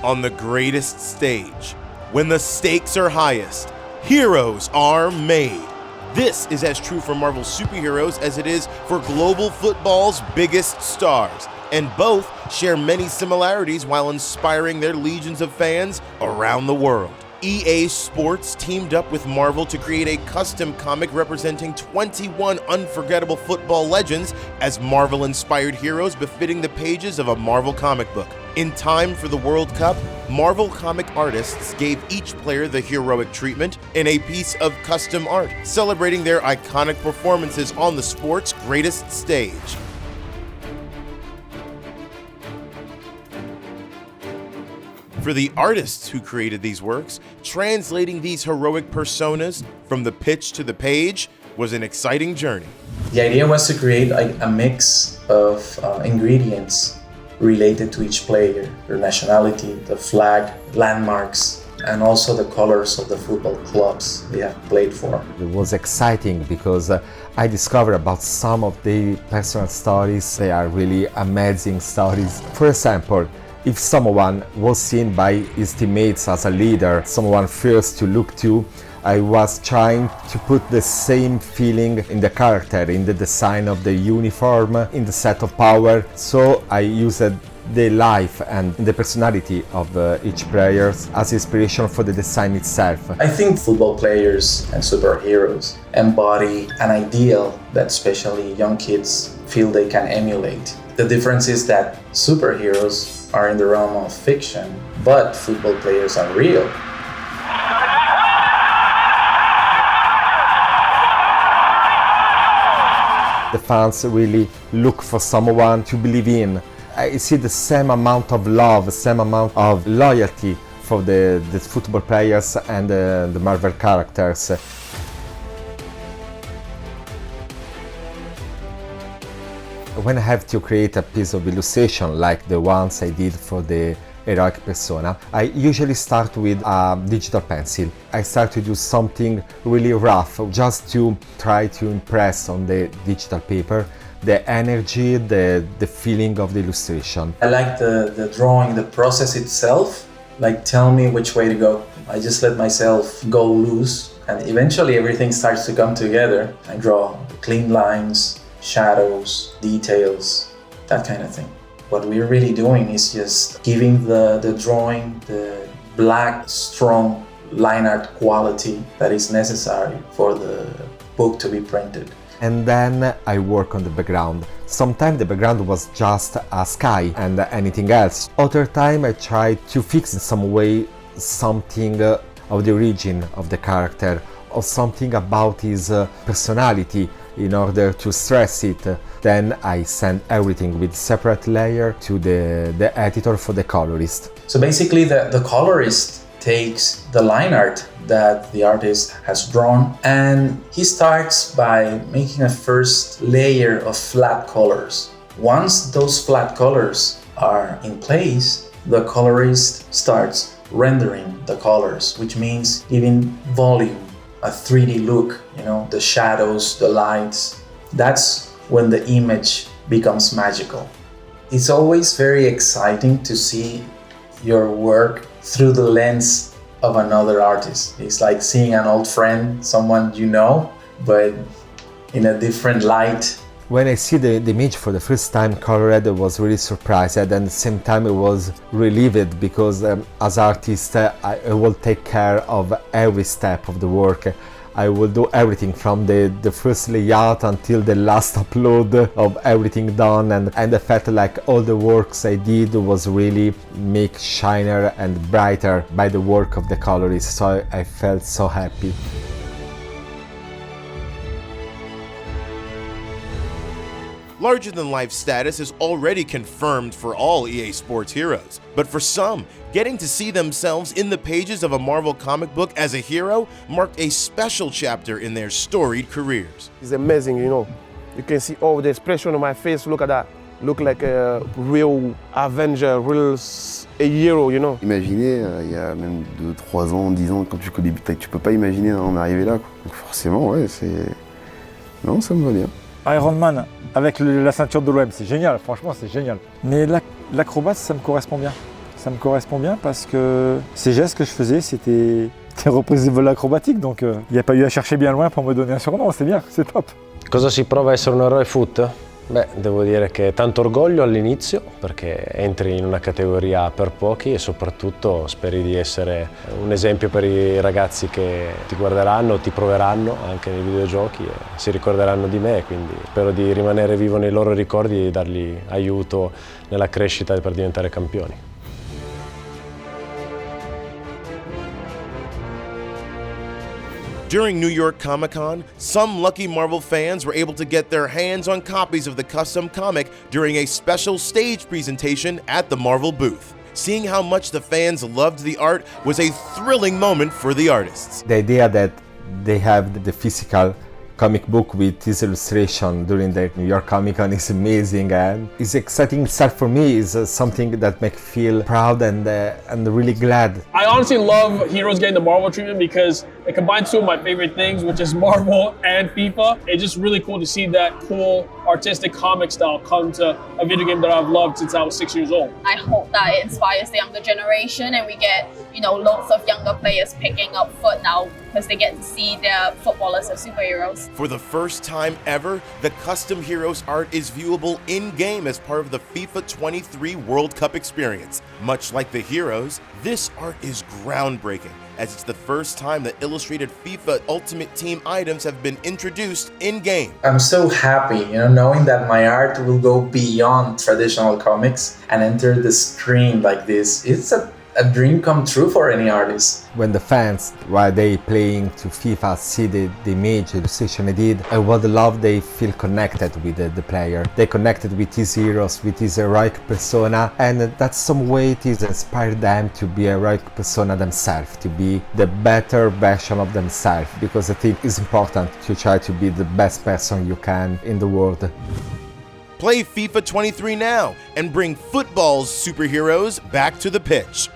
On the greatest stage, when the stakes are highest, heroes are made. This is as true for Marvel's superheroes as it is for global football's biggest stars, and both share many similarities while inspiring their legions of fans around the world. EA Sports teamed up with Marvel to create a custom comic representing 21 unforgettable football legends as Marvel-inspired heroes befitting the pages of a Marvel comic book. In time for the World Cup, Marvel comic artists gave each player the heroic treatment in a piece of custom art, celebrating their iconic performances on the sport's greatest stage. For the artists who created these works, translating these heroic personas from the pitch to the page was an exciting journey. The idea was to create a mix of ingredients related to each player, their nationality, the flag, landmarks, and also the colors of the football clubs they have played for. It was exciting because I discovered about some of the personal stories. They are really amazing stories. For example, if someone was seen by his teammates as a leader, someone first to look to, I was trying to put the same feeling in the character, in the design of the uniform, in the set of power. So I used the life and the personality of each player as inspiration for the design itself. I think football players and superheroes embody an ideal that especially young kids feel they can emulate. The difference is that superheroes are in the realm of fiction, but football players are real. The fans really look for someone to believe in. I see the same amount of love, the same amount of loyalty for the football players and the Marvel characters. When I have to create a piece of illustration like the ones I did for the heroic persona, I usually start with a digital pencil. I start to do something really rough just to try to impress on the digital paper the energy, the feeling of the illustration. I like the drawing, the process itself, like tell me which way to go. I just let myself go loose and eventually everything starts to come together. I draw clean lines, shadows, details, that kind of thing. What we're really doing is just giving the drawing the black, strong line art quality that is necessary for the book to be printed. And then I work on the background. Sometimes the background was just a sky and anything else. Other time I try to fix in some way something of the origin of the character or something about his personality in order to stress it. Then I send everything with separate layer to the editor for the colorist. So basically the colorist takes the line art that the artist has drawn and he starts by making a first layer of flat colors. Once those flat colors are in place, the colorist starts rendering the colors, which means giving volume, a 3D look, the shadows, the lights. That's when the image becomes magical. It's always very exciting to see your work through the lens of another artist. It's like seeing an old friend, someone you know, but in a different light. When I see the image for the first time colored, I was really surprised and at the same time I was relieved because as artist I will take care of every step of the work. I will do everything from the first layout until the last upload of everything done and I felt like all the works I did was really make shiner and brighter by the work of the colorist, so I felt so happy. Larger-than-life status is already confirmed for all EA Sports heroes, but for some, getting to see themselves in the pages of a Marvel comic book as a hero marked a special chapter in their storied careers. It's amazing, You can see all the expression on my face, look at that. Look like a real Avenger, a hero, Imaginez, il y a même 2, 3 ans, 10 ans, quand tu débutais, tu peux pas imaginer en arriver là, quoi. Donc forcément, ouais, non, ça me va bien. Iron Man avec la ceinture de l'OM, c'est génial, franchement c'est génial. Mais l'acrobat, ça me correspond bien. Ça me correspond bien parce que ces gestes que je faisais, c'était des reprises de vol acrobatique, donc il n'y a pas eu à chercher bien loin pour me donner un surnom, c'est bien, c'est top. Cosa si prova a essere un eroe FUT? Beh, devo dire che tanto orgoglio all'inizio, perché entri in una categoria per pochi e soprattutto speri di essere un esempio per i ragazzi che ti guarderanno, ti proveranno anche nei videogiochi e si ricorderanno di me, quindi spero di rimanere vivo nei loro ricordi e dargli aiuto nella crescita per diventare campioni. During New York Comic-Con, some lucky Marvel fans were able to get their hands on copies of the custom comic during a special stage presentation at the Marvel booth. Seeing how much the fans loved the art was a thrilling moment for the artists. The idea that they have the physical comic book with this illustration during the New York Comic Con is amazing, and it's exciting itself for me. Is something that makes me feel proud and really glad. I honestly love Heroes getting the Marvel treatment because it combines two of my favorite things, which is Marvel and FIFA. It's just really cool to see that cool artistic comic style come to a video game that I've loved since I was 6 years old. I hope that it inspires the younger generation and we get, lots of younger players picking up FUT now because they get to see their footballers as superheroes. For the first time ever, the custom Heroes art is viewable in-game as part of the FIFA 23 World Cup experience. Much like the Heroes, this art is groundbreaking, as it's the first time that illustrated FIFA Ultimate Team items have been introduced in-game. I'm so happy, knowing that my art will go beyond traditional comics and enter the screen like this. It's a dream come true for any artist. When the fans, while they playing to FIFA, see the image, the illustration I did, I would love they feel connected with the player. They connected with his heroes, with his heroic persona, and that's some way it is inspire them to be a heroic persona themselves, to be the better version of themselves, because I think it's important to try to be the best person you can in the world. Play FIFA 23 now and bring football's superheroes back to the pitch.